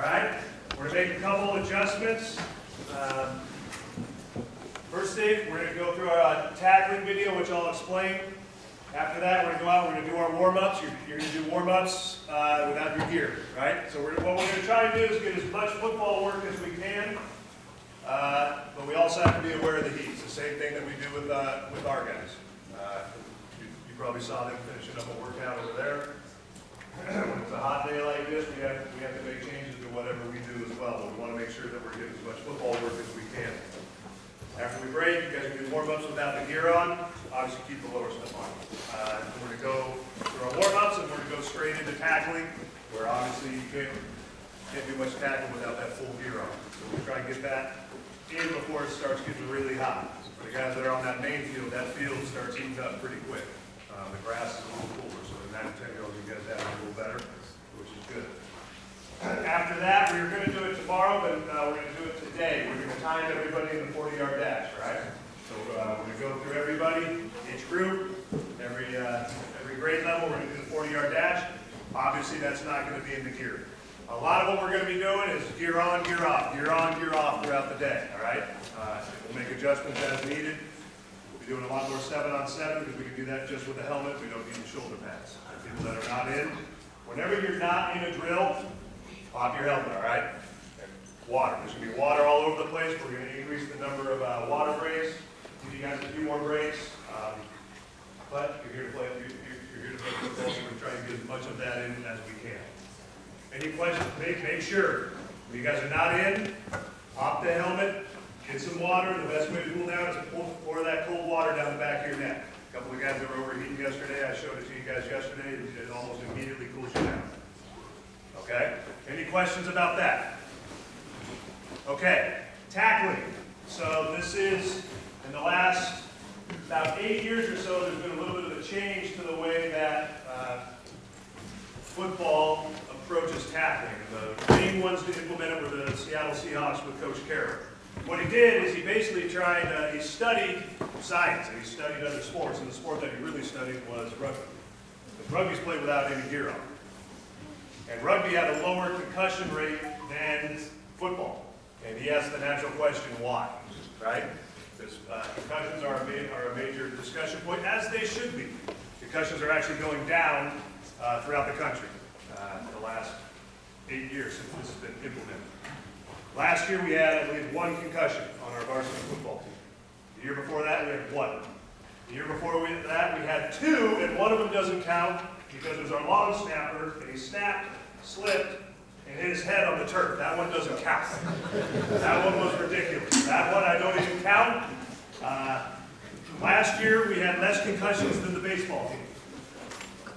right? We're going to make a couple adjustments. First thing, we're going to go through our tackling video, which I'll explain. After that, we're going to go out, we're going to do our warm-ups. You're going to do warm-ups without your gear, right? So what we're going to try to do is get as much football work as we can, but we also have to be aware of the heat. It's the same thing that we do with our guys. You probably saw them finishing up a workout over there. When it's a hot day like this, we have to make changes to whatever we do as well, but we want to make sure that we're getting as much football work as we can. After we break, you guys can do warm-ups without the gear on. Obviously, keep the lower stuff on. We're going to go through our warm-ups, and we're going to go straight into tackling, where obviously you can't do much tackling without that full gear on. So we'll try and get that in before it starts getting really hot. For the guys that are on that main field, that field starts heating up pretty quick. The grass is a little cooler, so the 9 to 10-year-olds, you guys have it a little better, which is good. After that, we were going to do it tomorrow, but we're going to do it today. We're going to time everybody in the 40-yard dash, right? So we're going to go through everybody, each group, every grade level. We're going to do the 40-yard dash. Obviously, that's not going to be in the gear. A lot of what we're going to be doing is gear on, gear off throughout the day, all right? We'll make adjustments as needed. We'll be doing a lot more 7-on-7 because we can do that just with the helmet. We don't need the shoulder pads. People that are not in, whenever you're not in a drill, pop your helmet, all right? And water. There's going to be water all over the place. We're going to increase the number of water breaks. Give you guys a few more breaks. But you're here to play. You're here to play football, so we're trying to get as much of that in as we can. Any questions? Make sure when you guys are not in, pop the helmet, get some water. The best way to cool down is to pour that cold water down the back of your neck. A couple of guys that were overheating yesterday, I showed it to you guys yesterday. It almost immediately cools you down. Okay? Any questions about that? Okay, tackling. So this is, in the last about 8 years or so, there's been a little bit of a change to the way that football approaches tackling. The main ones to implement it were the Seattle Seahawks with Coach Carroll. What he did is he basically he studied science, and he studied other sports, and the sport that he really studied was rugby. Because rugby's played without any gear on. And rugby had a lower concussion rate than football. And he asked the natural question, why? Right? Because concussions are a major discussion point, as they should be. Concussions are actually going down throughout the country the last 8 years since this has been implemented. Last year we had, I believe, 1 concussion on our varsity football team. The year before that we had 1. The year before that we had 2, and one of them doesn't count because it was our long snapper, and he snapped, slipped, and hit his head on the turf. That one doesn't count. That one was ridiculous. That one I don't even count. Last year we had less concussions than the baseball team.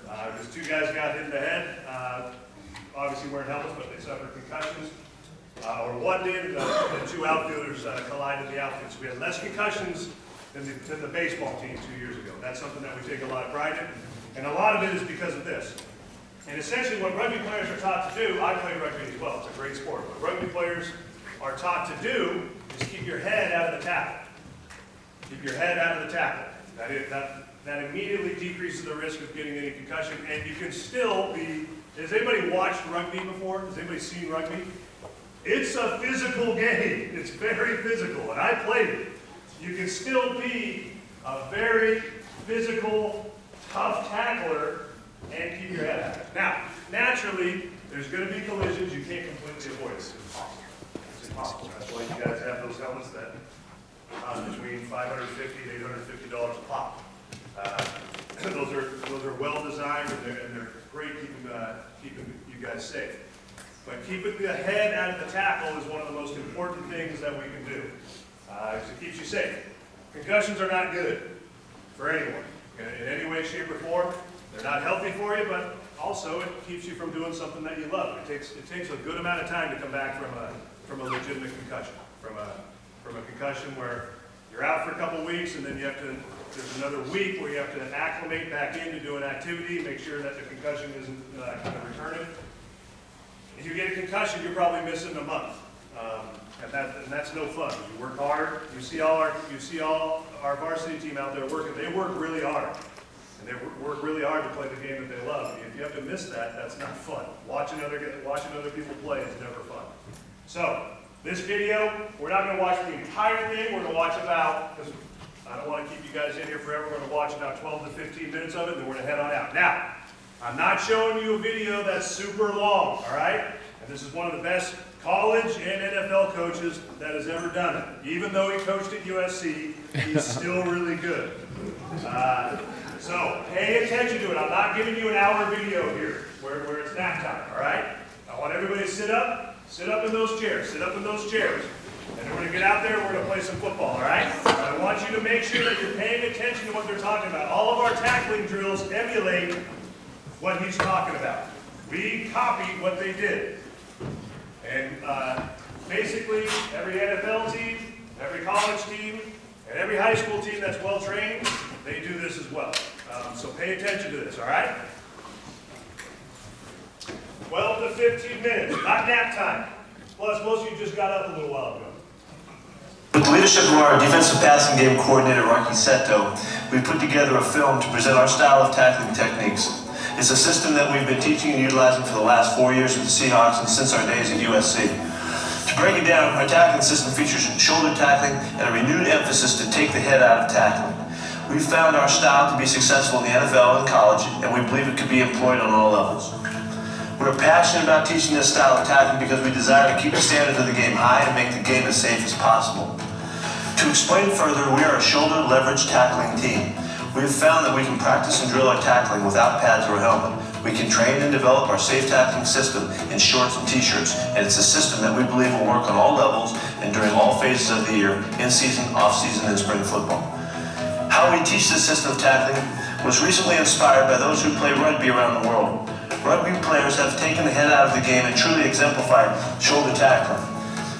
Because 2 guys got hit in the head, obviously wearing helmets, but they suffered concussions. Or 1 did, and 2 outfielders collided the outfield. So we had less concussions than the baseball team 2 years ago. That's something that we take a lot of pride in. And a lot of it is because of this. And essentially what rugby players are taught to do, I play rugby as well, it's a great sport. What rugby players are taught to do is keep your head out of the tackle. Keep your head out of the tackle. That immediately decreases the risk of getting any concussion, and you can still be, has anybody watched rugby before? Has anybody seen rugby? It's a physical game. It's very physical, and I played it. You can still be a very physical, tough tackler and keep your head out. Now, naturally, there's going to be collisions you can't completely avoid. It's impossible. It's impossible. That's why you guys have those helmets that cost between $550 and $850 a pop. Those are well designed, and they're great keeping you guys safe. But keeping the head out of the tackle is one of the most important things that we can do. It keeps you safe. Concussions are not good for anyone in any way, shape, or form. They're not healthy for you, but also it keeps you from doing something that you love. It takes a good amount of time to come back from a legitimate concussion, from a concussion where you're out for a couple weeks, and then there's another week where you have to acclimate back in to do an activity, make sure that the concussion isn't kind of returning. If you get a concussion, you're probably missing a month, and that's no fun. You work hard. You see all our varsity team out there working. They work really hard. And they work really hard to play the game that they love. If you have to miss that, that's not fun. Watching other people play is never fun. So, this video, we're not going to watch the entire thing. We're going to watch about, because I don't want to keep you guys in here forever. We're going to watch about 12 to 15 minutes of it, then we're going to head on out. Now, I'm not showing you a video that's super long, all right? And this is one of the best college and NFL coaches that has ever done it. Even though he coached at USC, he's still really good. So pay attention to it. I'm not giving you an hour video here where it's nap time, all right? I want everybody to sit up in those chairs, sit up in those chairs. And we're going to get out there and we're going to play some football, all right? I want you to make sure that you're paying attention to what they're talking about. All of our tackling drills emulate what he's talking about. We copied what they did. And basically, every NFL team, every college team, and every high school team that's well trained, they do this as well. So pay attention to this, all right? 12 to 15 minutes, not nap time. Plus, most of you just got up a little while ago. With the leadership of our defensive passing game coordinator, Rocky Seto, we put together a film to present our style of tackling techniques. It's a system that we've been teaching and utilizing for the last 4 years with the Seahawks and since our days at USC. To break it down, our tackling system features shoulder tackling and a renewed emphasis to take the head out of tackling. We've found our style to be successful in the NFL and college, and we believe it could be employed on all levels. We're passionate about teaching this style of tackling because we desire to keep the standards of the game high and make the game as safe as possible. To explain further, we are a shoulder leverage tackling team. We have found that we can practice and drill our tackling without pads or a helmet. We can train and develop our safe tackling system in shorts and t-shirts, and it's a system that we believe will work on all levels and during all phases of the year, in season, off season, and spring football. How we teach this system of tackling was recently inspired by those who play rugby around the world. Rugby players have taken the head out of the game and truly exemplified shoulder tackling.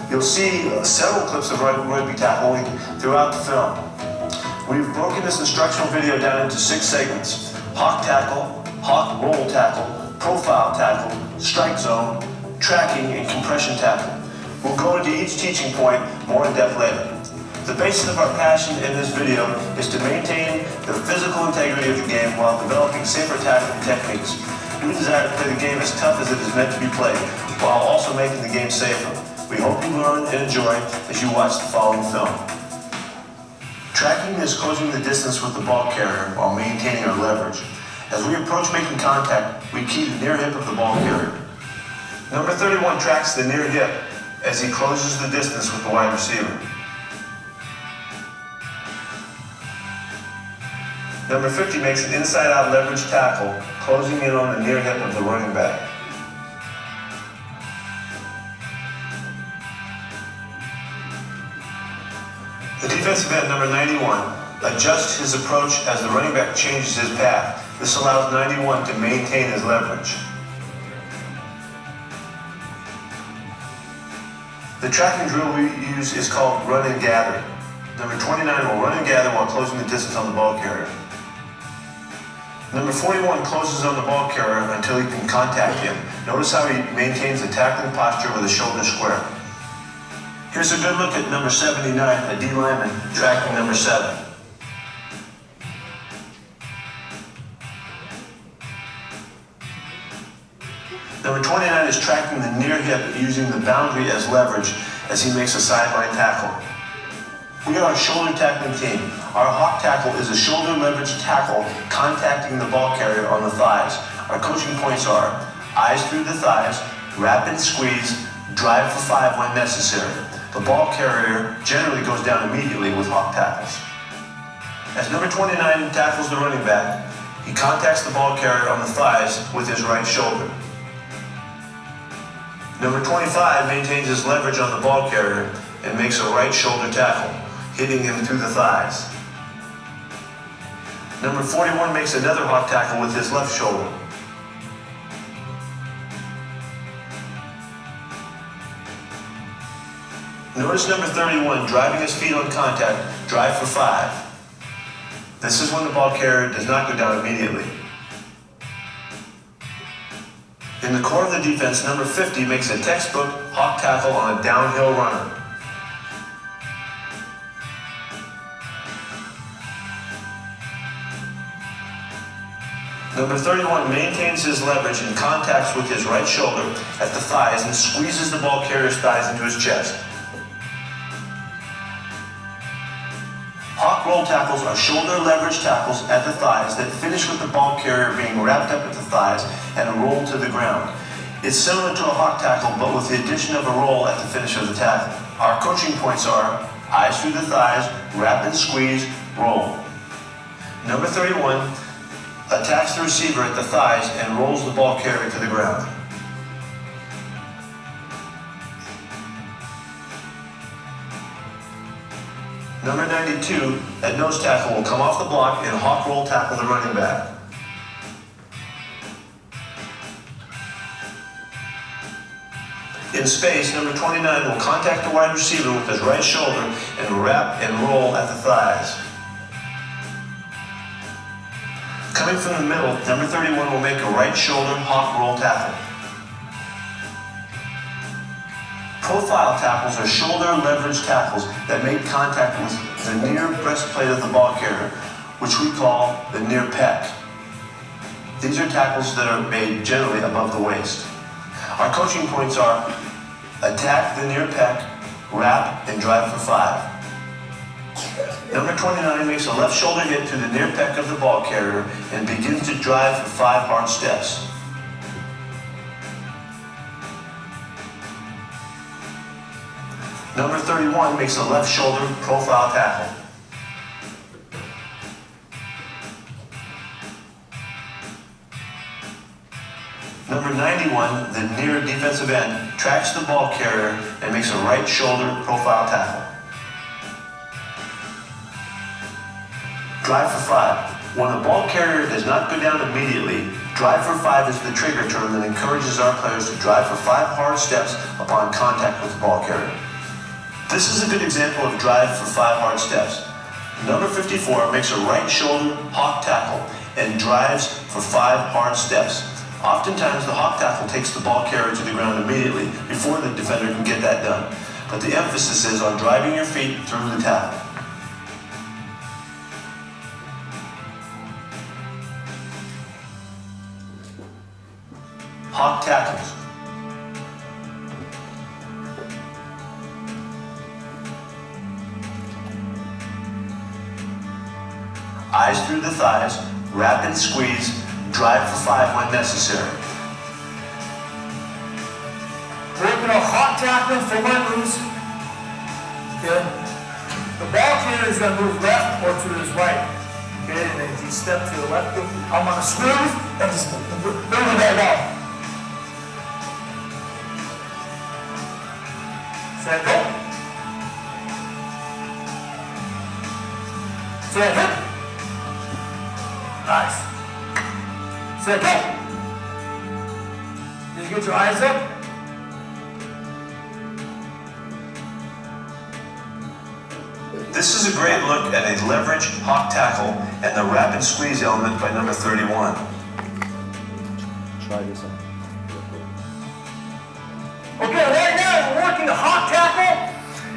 You'll see several clips of rugby tackling throughout the film. We've broken this instructional video down into 6 segments: hawk tackle, hawk roll tackle, profile tackle, strike zone, tracking, and compression tackle. We'll go into each teaching point more in depth later. The basis of our passion in this video is to maintain the physical integrity of the game while developing safer tackling techniques. We desire to play the game as tough as it is meant to be played, while also making the game safer. We hope you learn and enjoy as you watch the following film. Tracking is closing the distance with the ball carrier while maintaining our leverage. As we approach making contact, we key the near hip of the ball carrier. Number 31 tracks the near hip as he closes the distance with the wide receiver. Number 50 makes an inside-out leverage tackle, closing in on the near hip of the running back. The defensive end, number 91, adjusts his approach as the running back changes his path. This allows 91 to maintain his leverage. The tracking drill we use is called run and gather. Number 29 will run and gather while closing the distance on the ball carrier. Number 41 closes on the ball carrier until he can contact him. Notice how he maintains the tackling posture with his shoulders square. Here's a good look at number 79, a D lineman, tracking number 7. Number 29 is tracking the near hip using the boundary as leverage as he makes a sideline tackle. We are a shoulder tackling team. Our hawk tackle is a shoulder leverage tackle contacting the ball carrier on the thighs. Our coaching points are eyes through the thighs, rapid squeeze, drive for 5 when necessary. The ball carrier generally goes down immediately with hawk tackles. As number 29 tackles the running back, he contacts the ball carrier on the thighs with his right shoulder. Number 25 maintains his leverage on the ball carrier and makes a right shoulder tackle, hitting him through the thighs. Number 41 makes another hawk tackle with his left shoulder. Notice number 31 driving his feet on contact, drive for 5. This is when the ball carrier does not go down immediately. In the core of the defense, number 50 makes a textbook hawk tackle on a downhill runner. Number 31 maintains his leverage in contacts with his right shoulder at the thighs and squeezes the ball carrier's thighs into his chest. Hawk roll tackles are shoulder leverage tackles at the thighs that finish with the ball carrier being wrapped up at the thighs and rolled to the ground. It's similar to a hawk tackle, but with the addition of a roll at the finish of the tackle. Our coaching points are eyes through the thighs, wrap and squeeze, roll. Number 31 attacks the receiver at the thighs and rolls the ball carrier to the ground. Number 92 at nose tackle will come off the block and hawk roll tackle the running back. In space, number 29 will contact the wide receiver with his right shoulder and wrap and roll at the thighs. Coming from the middle, number 31 will make a right shoulder hawk roll tackle. Profile tackles are shoulder leverage tackles that make contact with the near breastplate of the ball carrier, which we call the near pec. These are tackles that are made generally above the waist. Our coaching points are attack the near pec, wrap, and drive for 5. Number 29 makes a left shoulder hit to the near pec of the ball carrier and begins to drive for 5 hard steps. Number 31 makes a left shoulder profile tackle. Number 91, the near defensive end, tracks the ball carrier and makes a right shoulder profile tackle. Drive for 5. When the ball carrier does not go down immediately, drive for 5 is the trigger term that encourages our players to drive for 5 hard steps upon contact with the ball carrier. This is a good example of drive for 5 hard steps. Number 54 makes a right shoulder hawk tackle and drives for 5 hard steps. Oftentimes the hawk tackle takes the ball carrier to the ground immediately before the defender can get that done. But the emphasis is on driving your feet through the tackle. Hawk tackles. Eyes through the thighs, wrap and squeeze, drive for 5 when necessary. Working on hot tackling for my loose. Okay. The ball carrier is going to move left or to his right. Okay, and then you step to the left. I'm going to squeeze and just bring it back out. Set go. Set hit. Nice. Set go. Did you get your eyes up? This is a great look at a leverage hawk tackle and the wrap and squeeze element by number 31. Try this one. Okay, right now we're working the hawk tackle,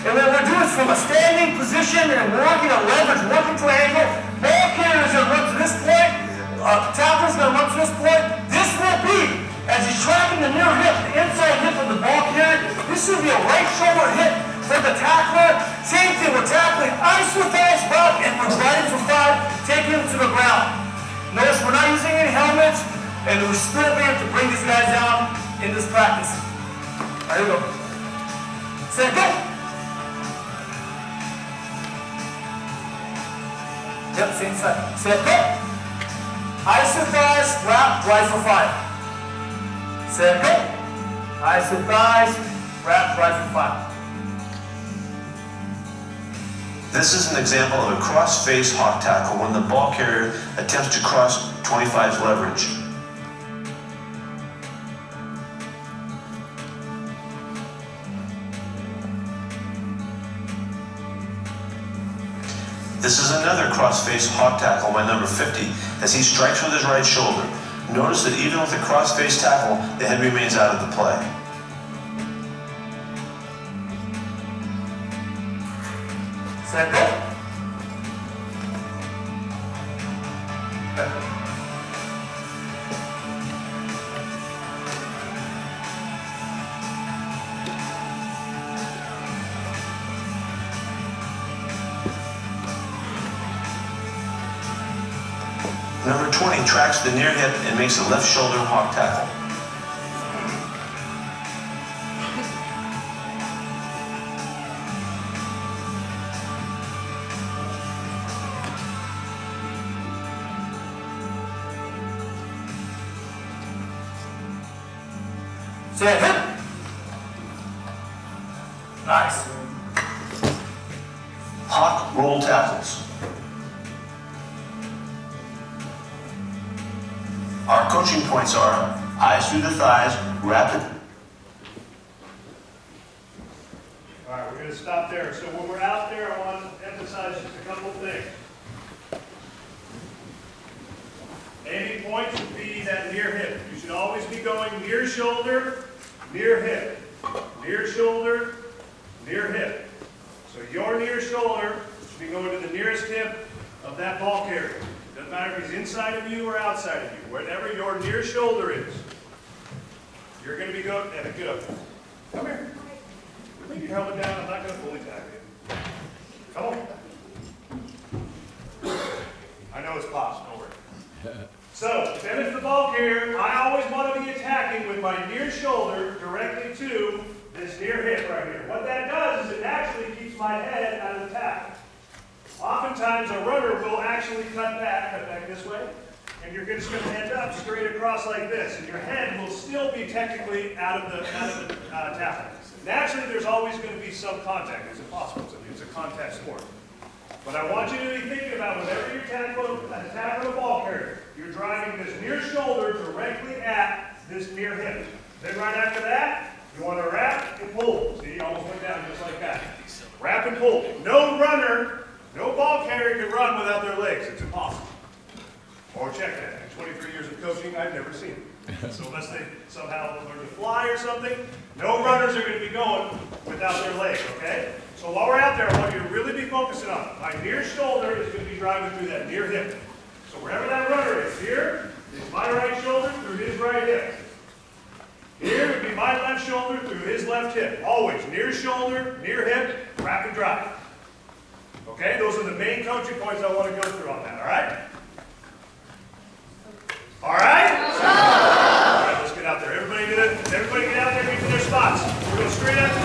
and what we're doing is from a standing position, and we're working a leverage, working triangle. Ball carrier is going to run to this point. Tackle is going to run to this point. This will be, as he's tracking the near hip, the inside hip of the ball carrier, this will be a right shoulder hit for the tackler. Same thing, we're tackling ice with ice, Bob, and we're driving for 5, taking him to the ground. Notice we're not using any helmets, and we're still there to bring these guys down in this practice. There you go. Set, go. Yep, same side. Set, go. Ice with thighs, wrap, drive for 5. Set, go. Ice with thighs, wrap, drive for 5. This is an example of a cross-face hawk tackle when the ball carrier attempts to cross 25's leverage. This is another cross-face hawk tackle by number 50 as he strikes with his right shoulder. Notice that even with a cross-face tackle, the head remains out of the play. Set, go. pointing tracks the near hip and makes a left shoulder hawk tackle. Set hip. Nice. Hawk roll tackles. Our coaching points are eyes through the thighs, rapid. All right, we're going to stop there. So when we're out there, I want to emphasize just a couple of things. Aiming points would be that near hip. You should always be going near shoulder, near hip. Near shoulder, near hip. So your near shoulder should be going to the nearest hip of that ball carrier. Doesn't matter if he's inside of you or outside of you. Wherever your near shoulder is, you're going to be going, Evan, get up. Come here. Put your helmet down. I'm not going to fully tag you. Come on. I know it's possible. Don't worry. So, then as the ball carrier, I always want to be attacking with my near shoulder directly to this near hip right here. What that does is it actually keeps my head out of the tackle. Oftentimes a runner will actually cut back this way, and you're just going to end up straight across like this, and your head will still be technically out of the tackle. Naturally, there's always going to be some contact. It's impossible. It's a contact sport. But I want you to be thinking about whenever you're tackling a ball carrier, you're driving this near shoulder directly at this near hip. Then right after that, you want to wrap and pull. See, you almost went down just like that. Wrap and pull. No runner, no ball carrier can run without their legs. It's impossible. Or check that. In 23 years of coaching, I've never seen it. So unless they somehow learn to fly or something, no runners are going to be going without their legs, okay? So while we're out there, I want you to really be focusing on it. My near shoulder is going to be driving through that near hip. So wherever that runner is, here is my right shoulder through his right hip. Here would be my left shoulder through his left hip. Always near shoulder, near hip, wrap and drive. Okay, those are the main coaching points I want to go through on that, all right? All right? All right, let's get out there. Everybody get out there, get to their spots. We're going straight out to the